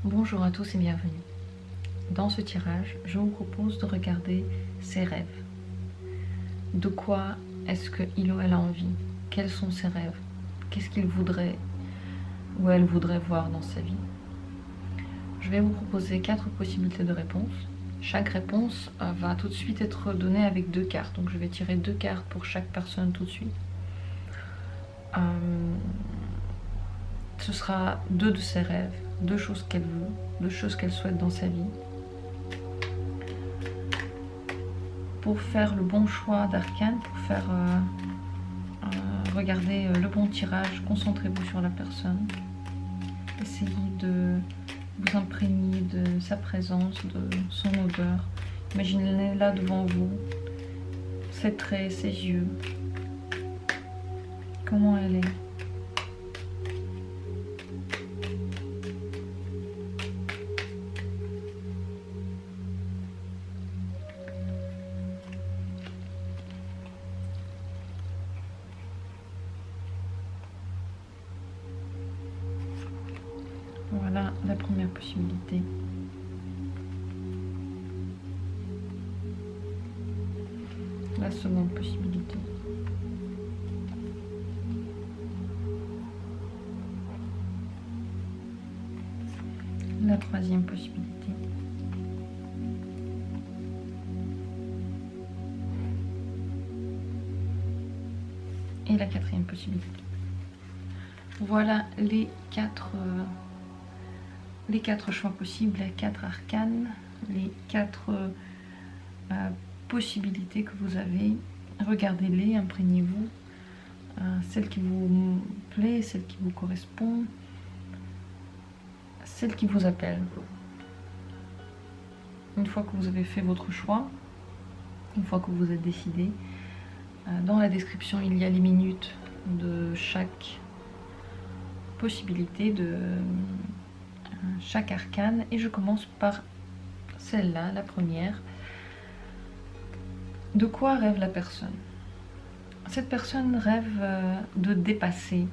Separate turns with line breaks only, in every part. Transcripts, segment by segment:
Bonjour à tous et bienvenue. Dans ce tirage, je vous propose de regarder ses rêves. De quoi est-ce qu'il ou elle a envie? Quels sont ses rêves? Qu'est-ce qu'il voudrait ou elle voudrait voir dans sa vie? Je vais vous proposer 4 possibilités de réponse. Chaque réponse va tout de suite être donnée avec 2 cartes. Donc je vais tirer 2 cartes pour chaque personne tout de suite. Ce sera 2 de ses rêves, 2 choses qu'elle veut, 2 choses qu'elle souhaite dans sa vie. Pour faire le bon choix d'arcane, pour faire regarder le bon tirage, concentrez-vous sur la personne. Essayez de vous imprégner de sa présence, de son odeur. Imaginez-la devant vous, ses traits, ses yeux. Comment elle est. Voilà la première possibilité. La seconde possibilité. La troisième possibilité. Et la quatrième possibilité. Voilà les quatre choix possibles, les 4 arcanes, les 4 possibilités que vous avez. Regardez-les, imprégnez-vous. Celle qui vous plaît, celle qui vous correspond, celle qui vous appelle. Une fois que vous avez fait votre choix, une fois que vous êtes décidé, dans la description il y a les minutes de chaque possibilité, de chaque arcane, et je commence par celle-là, la première. De quoi rêve la personne? Cette personne rêve de dépasser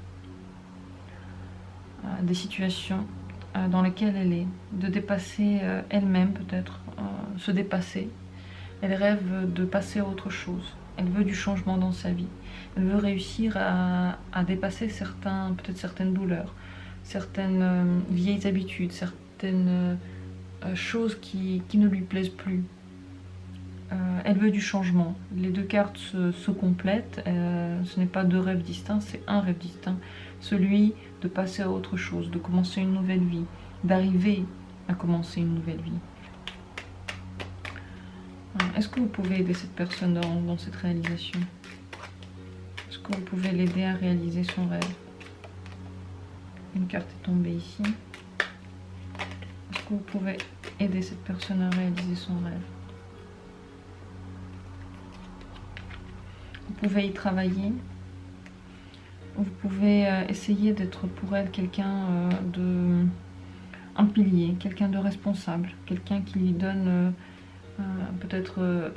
des situations dans lesquelles elle est, de dépasser elle-même peut-être, se dépasser. Elle rêve de passer à autre chose, elle veut du changement dans sa vie, elle veut réussir à dépasser peut-être certaines douleurs, certaines vieilles habitudes, certaines choses qui ne lui plaisent plus. Elle veut du changement. Les 2 cartes se complètent. Ce n'est pas 2 rêves distincts, c'est un rêve distinct. Celui de passer à autre chose, de commencer une nouvelle vie, d'arriver à commencer une nouvelle vie. Est-ce que vous pouvez aider cette personne dans cette réalisation? Est-ce que vous pouvez l'aider à réaliser son rêve? Une carte est tombée ici. Est-ce que vous pouvez aider cette personne à réaliser son rêve? Vous pouvez y travailler. Vous pouvez essayer d'être pour elle quelqu'un un pilier, quelqu'un de responsable, quelqu'un qui lui donne peut-être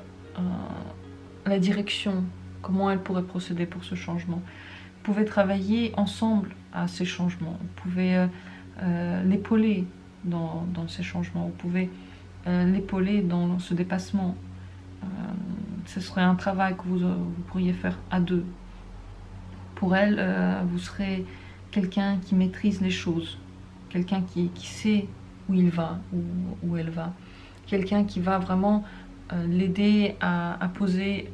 la direction, comment elle pourrait procéder pour ce changement. Vous pouvez travailler ensemble à ces changements. Vous pouvez l'épauler dans ces changements. Vous pouvez l'épauler dans ce dépassement. Ce serait un travail que vous pourriez faire à 2. Pour elle, vous serez quelqu'un qui maîtrise les choses, quelqu'un qui sait où il va, où elle va, quelqu'un qui va vraiment l'aider à poser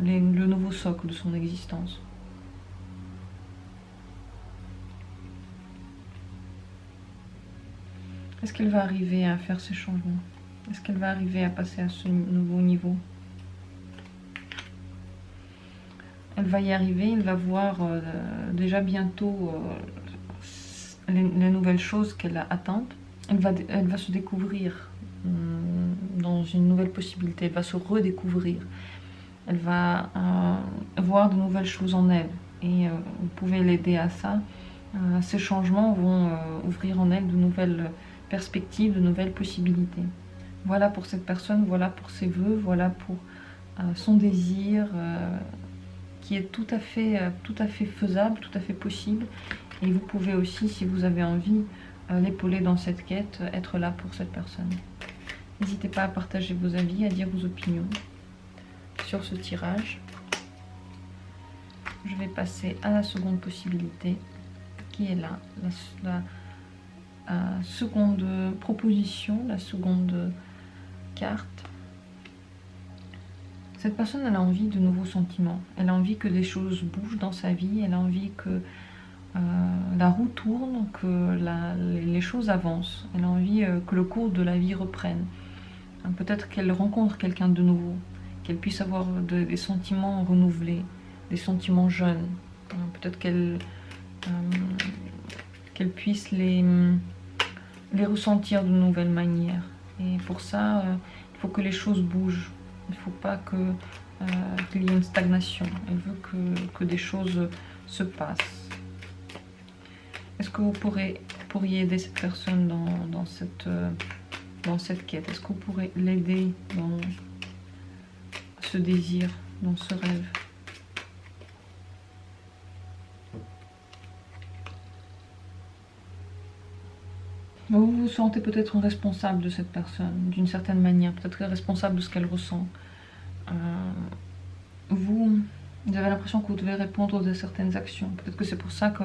le nouveau socle de son existence. Est-ce qu'elle va arriver à faire ces changements? Est-ce qu'elle va arriver à passer à ce nouveau niveau? Elle va y arriver, elle va voir déjà bientôt les nouvelles choses qu'elle a atteintes. Elle va se découvrir dans une nouvelle possibilité, elle va se redécouvrir. Elle va voir de nouvelles choses en elle et vous pouvez l'aider à ça. Ces changements vont ouvrir en elle de nouvelles perspectives, de nouvelles possibilités. Voilà pour cette personne, voilà pour ses vœux, voilà pour son désir qui est tout à fait faisable, tout à fait possible. Et vous pouvez aussi, si vous avez envie, l'épauler dans cette quête, être là pour cette personne. N'hésitez pas à partager vos avis, à dire vos opinions sur ce tirage. Je vais passer à la seconde possibilité qui est là, la seconde proposition, la seconde carte. Cette personne, elle a envie de nouveaux sentiments, elle a envie que les choses bougent dans sa vie, elle a envie que la roue tourne, que les choses avancent, elle a envie que le cours de la vie reprenne. Peut-être qu'elle rencontre quelqu'un de nouveau, qu'elle puisse avoir des sentiments renouvelés, des sentiments jeunes. Peut-être qu'elle puisse les ressentir de nouvelles manières. Et pour ça, il faut que les choses bougent. Il ne faut pas qu'il y ait une stagnation. Elle veut que des choses se passent. Est-ce que vous pourriez aider cette personne dans cette quête? Est-ce que vous pourrez l'aider dans ce désir, dans ce rêve? Vous vous sentez peut-être responsable de cette personne, d'une certaine manière, peut-être responsable de ce qu'elle ressent. Vous avez l'impression que vous devez répondre de certaines actions. Peut-être que c'est pour ça que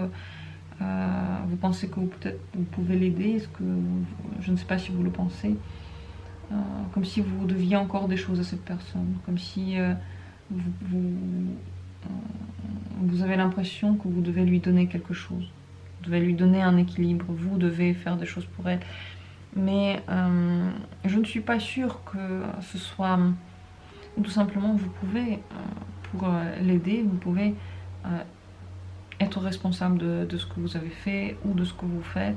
vous pensez que peut-être vous pouvez l'aider. Est-ce que je ne sais pas si vous le pensez. Comme si vous deviez encore des choses à cette personne. Comme si vous avez l'impression que vous devez lui donner quelque chose. Vous devez lui donner un équilibre. Vous devez faire des choses pour elle. Mais je ne suis pas sûre que ce soit... Tout simplement, vous pouvez, pour l'aider, vous pouvez être responsable de ce que vous avez fait ou de ce que vous faites,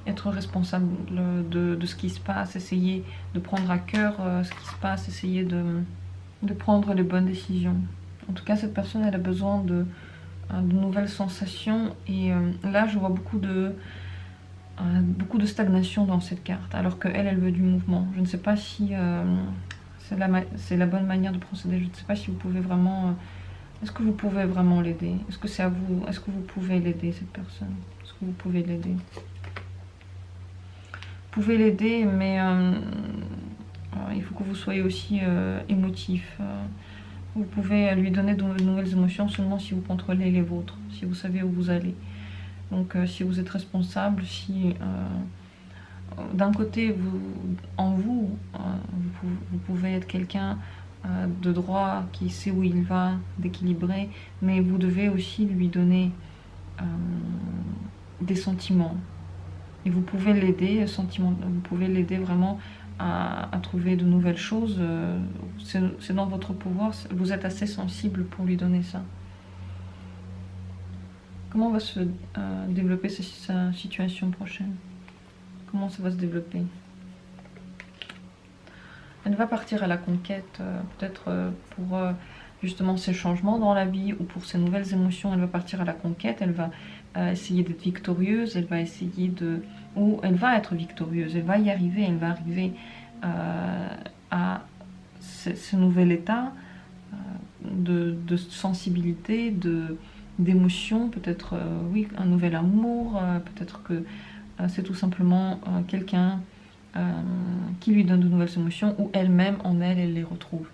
être responsable de ce qui se passe, essayer de prendre à cœur ce qui se passe, essayer de prendre les bonnes décisions. En tout cas, cette personne, elle a besoin de nouvelles sensations et là, je vois beaucoup de stagnation dans cette carte, alors qu'elle, elle veut du mouvement. Je ne sais pas si c'est la bonne manière de procéder. Je ne sais pas si vous pouvez vraiment... Est-ce que vous pouvez vraiment l'aider? Est-ce que c'est à vous? Est-ce que vous pouvez l'aider, cette personne? Est-ce que vous pouvez l'aider? Vous pouvez l'aider, mais il faut que vous soyez aussi émotif. Vous pouvez lui donner de nouvelles émotions seulement si vous contrôlez les vôtres, si vous savez où vous allez. Donc si vous êtes responsable, si... d'un côté, vous pouvez être quelqu'un de droit qui sait où il va, d'équilibré, mais vous devez aussi lui donner des sentiments. Et vous pouvez l'aider, vous pouvez l'aider vraiment à trouver de nouvelles choses. C'est dans votre pouvoir, vous êtes assez sensible pour lui donner ça. Comment va se développer sa situation prochaine? Comment ça va se développer? Elle va partir à la conquête, peut-être pour justement ces changements dans la vie ou pour ces nouvelles émotions. Elle va partir à la conquête, elle va essayer d'être victorieuse, elle va essayer de... ou elle va être victorieuse, elle va y arriver, elle va arriver à ce nouvel état de sensibilité, d'émotion, peut-être oui, un nouvel amour, peut-être que c'est tout simplement quelqu'un qui lui donne de nouvelles émotions ou elle-même en elle les retrouve.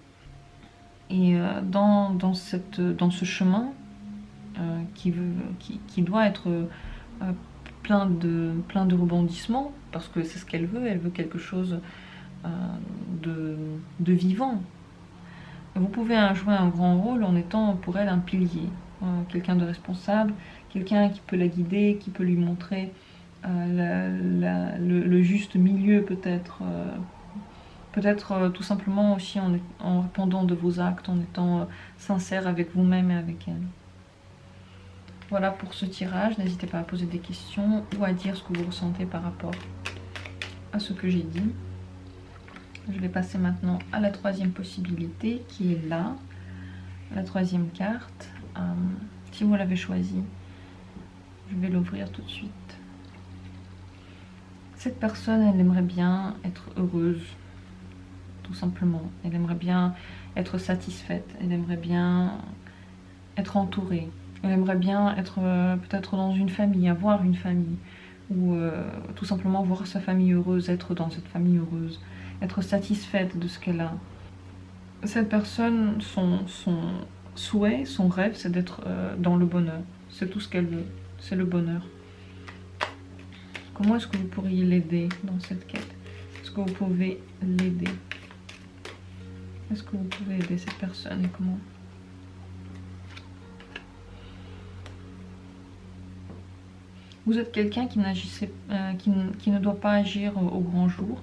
Et dans ce chemin qui doit être plein de rebondissements, parce que c'est ce qu'elle veut quelque chose de vivant. Vous pouvez jouer un grand rôle en étant pour elle un pilier, quelqu'un de responsable, quelqu'un qui peut la guider, qui peut lui montrer le juste milieu peut-être, tout simplement aussi en répondant de vos actes, en étant sincère avec vous-même et avec elle. Voilà pour ce tirage, n'hésitez pas à poser des questions ou à dire ce que vous ressentez par rapport à ce que j'ai dit. Je vais passer maintenant à la troisième possibilité qui est là, la troisième carte. Si vous l'avez choisie, je vais l'ouvrir tout de suite. Cette personne, elle aimerait bien être heureuse, tout simplement. Elle aimerait bien être satisfaite, elle aimerait bien être entourée. Elle aimerait bien être peut-être dans une famille, avoir une famille. ou tout simplement voir sa famille heureuse, être dans cette famille heureuse, être satisfaite de ce qu'elle a. Cette personne, son souhait, son rêve, c'est d'être dans le bonheur. C'est tout ce qu'elle veut, c'est le bonheur. Comment est-ce que vous pourriez l'aider dans cette quête? Est-ce que vous pouvez l'aider? Est-ce que vous pouvez aider cette personne et comment? Vous êtes quelqu'un qui ne doit pas agir au grand jour,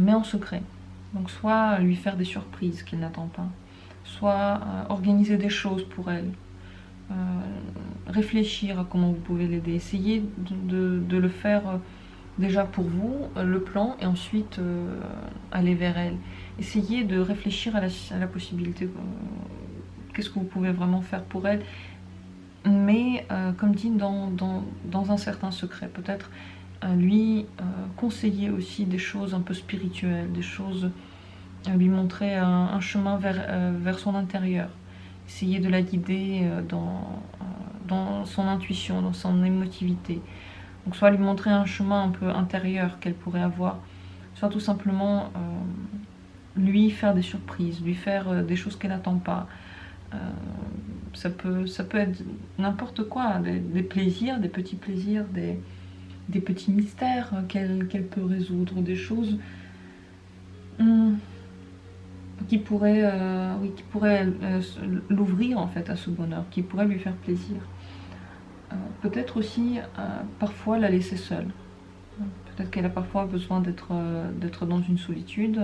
mais en secret. Donc soit lui faire des surprises qu'il n'attend pas, soit organiser des choses pour elle, réfléchir à comment vous pouvez l'aider, essayer de le faire déjà pour vous, le plan, et ensuite aller vers elle. Essayez de réfléchir à la possibilité, qu'est-ce que vous pouvez vraiment faire pour elle, mais comme dit, dans un certain secret. Peut-être lui conseiller aussi des choses un peu spirituelles, des choses, lui montrer un chemin vers son intérieur. Essayer de la guider dans son intuition, dans son émotivité. Donc soit lui montrer un chemin un peu intérieur qu'elle pourrait avoir, soit tout simplement lui faire des surprises, lui faire des choses qu'elle n'attend pas. Ça peut être n'importe quoi, des plaisirs, des petits plaisirs, des petits mystères qu'elle peut résoudre, des choses qui pourraient, l'ouvrir en fait à ce bonheur, qui pourraient lui faire plaisir. Peut-être aussi parfois la laisser seule. Peut-être qu'elle a parfois besoin d'être dans une solitude,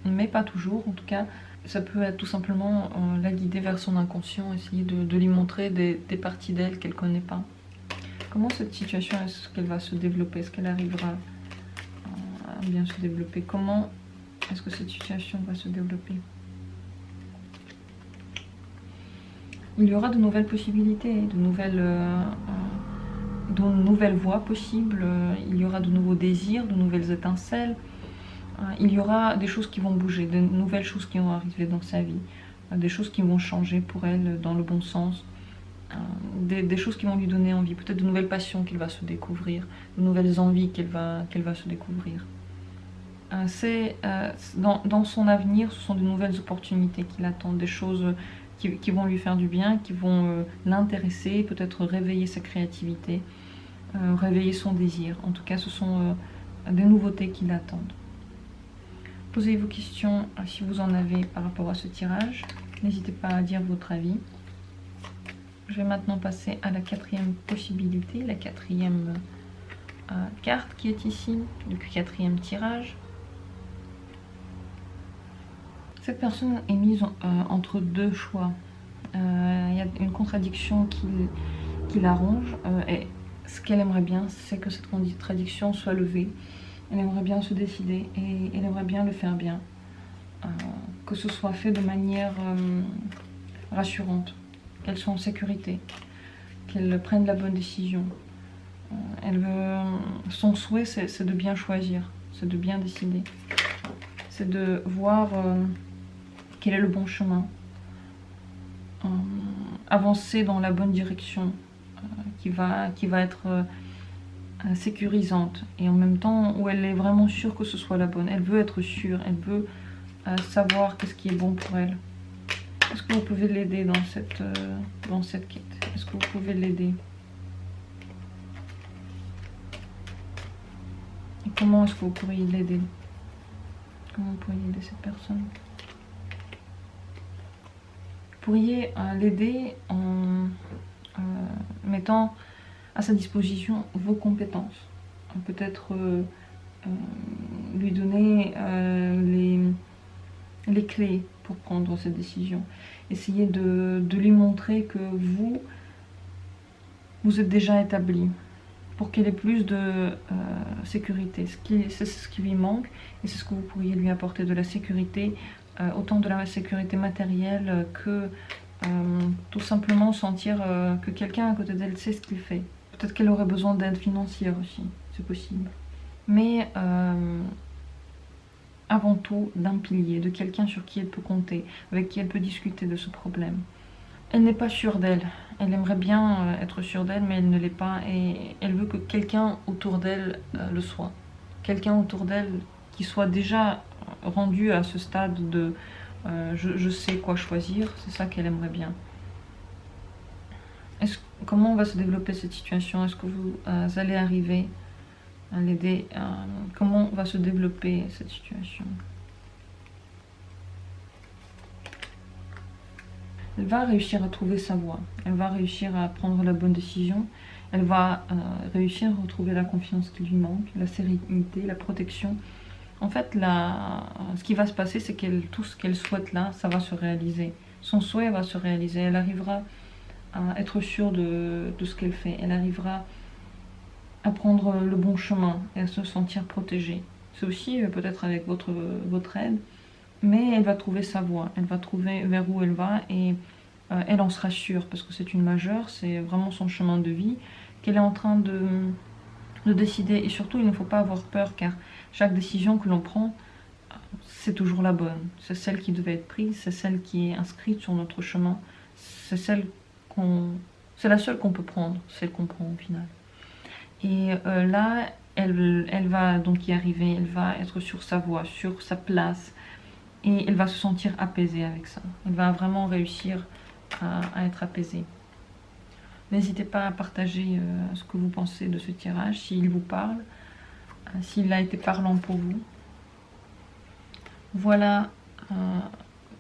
mais pas toujours. En tout cas, ça peut être tout simplement la guider vers son inconscient, essayer de lui montrer des parties d'elle qu'elle ne connaît pas. Comment cette situation, est-ce qu'elle va se développer? Est-ce qu'elle arrivera à bien se développer? Comment est-ce que cette situation va se développer? Il y aura de nouvelles possibilités, de nouvelles voies possibles, il y aura de nouveaux désirs, de nouvelles étincelles, il y aura des choses qui vont bouger, de nouvelles choses qui vont arriver dans sa vie, des choses qui vont changer pour elle dans le bon sens, des choses qui vont lui donner envie, peut-être de nouvelles passions qu'elle va se découvrir, de nouvelles envies qu'elle va se découvrir. Dans son avenir, ce sont de nouvelles opportunités qui l'attendent, des choses qui vont lui faire du bien, qui vont l'intéresser, peut-être réveiller sa créativité, réveiller son désir. En tout cas, ce sont des nouveautés qui l'attendent. Posez vos questions si vous en avez par rapport à ce tirage. N'hésitez pas à dire votre avis. Je vais maintenant passer à la quatrième possibilité, la quatrième carte qui est ici, le quatrième tirage. Cette personne est mise entre deux choix. Il y a une contradiction qui la ronge. Et ce qu'elle aimerait bien, c'est que cette contradiction soit levée. Elle aimerait bien se décider et elle aimerait bien le faire bien. Que ce soit fait de manière rassurante, qu'elle soit en sécurité, qu'elle prenne la bonne décision. Son souhait, c'est de bien choisir, c'est de bien décider. C'est de voir quel est le bon chemin, avancer dans la bonne direction, qui va être sécurisante, et en même temps où elle est vraiment sûre que ce soit la bonne. Elle veut être sûre, elle veut savoir qu'est-ce qui est bon pour elle. Est-ce que vous pouvez l'aider dans cette quête? Est-ce que vous pouvez l'aider? Et comment est-ce que vous pourriez l'aider? Comment vous pourriez aider cette personne? Vous pourriez l'aider en mettant à sa disposition vos compétences. Peut-être lui donner les clés pour prendre cette décision. Essayez de lui montrer que vous êtes déjà établi, pour qu'elle ait plus de sécurité. C'est ce qui lui manque, et c'est ce que vous pourriez lui apporter, de la sécurité, autant de la sécurité matérielle que tout simplement sentir que quelqu'un à côté d'elle sait ce qu'il fait. Peut-être qu'elle aurait besoin d'aide financière aussi, c'est possible. Mais avant tout, d'un pilier, de quelqu'un sur qui elle peut compter, avec qui elle peut discuter de ce problème. Elle n'est pas sûre d'elle, Elle aimerait bien être sûre d'elle, mais elle ne l'est pas. Et elle veut que quelqu'un autour d'elle le soit. Quelqu'un autour d'elle qui soit déjà rendu à ce stade de je sais quoi choisir. C'est ça qu'elle aimerait bien. Comment va se développer cette situation? Est-ce que vous allez arriver à l'aider? Comment va se développer cette situation? Elle va réussir à trouver sa voie. Elle va réussir à prendre la bonne décision. Elle va réussir à retrouver la confiance qui lui manque, la sérénité, la protection. En fait, ce qui va se passer, c'est que tout ce qu'elle souhaite là, ça va se réaliser. Son souhait va se réaliser. Elle arrivera à être sûre de ce qu'elle fait. Elle arrivera à prendre le bon chemin et à se sentir protégée. C'est aussi peut-être avec votre aide, mais elle va trouver sa voie. Elle va trouver vers où elle va et elle en sera sûre parce que c'est une majeure, c'est vraiment son chemin de vie qu'elle est en train de décider. Et surtout, il ne faut pas avoir peur car chaque décision que l'on prend, c'est toujours la bonne. C'est celle qui devait être prise, c'est celle qui est inscrite sur notre chemin, c'est la seule qu'on peut prendre, celle qu'on prend au final. Et là, elle va donc y arriver, elle va être sur sa voie, sur sa place, et elle va se sentir apaisée avec ça. Elle va vraiment réussir à être apaisée. N'hésitez pas à partager ce que vous pensez de ce tirage, s'il vous parle, s'il a été parlant pour vous. Voilà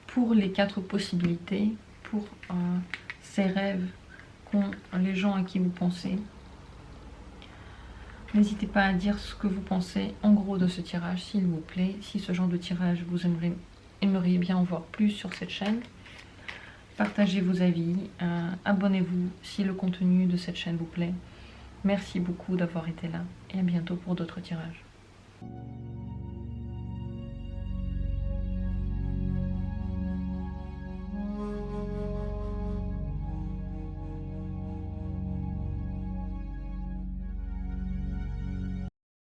pour les 4 possibilités, pour ces rêves qu'ont les gens à qui vous pensez. N'hésitez pas à dire ce que vous pensez en gros de ce tirage, s'il vous plaît. Si ce genre de tirage vous aimeriez bien en voir plus sur cette chaîne. Partagez vos avis, abonnez-vous si le contenu de cette chaîne vous plaît. Merci beaucoup d'avoir été là et à bientôt pour d'autres tirages.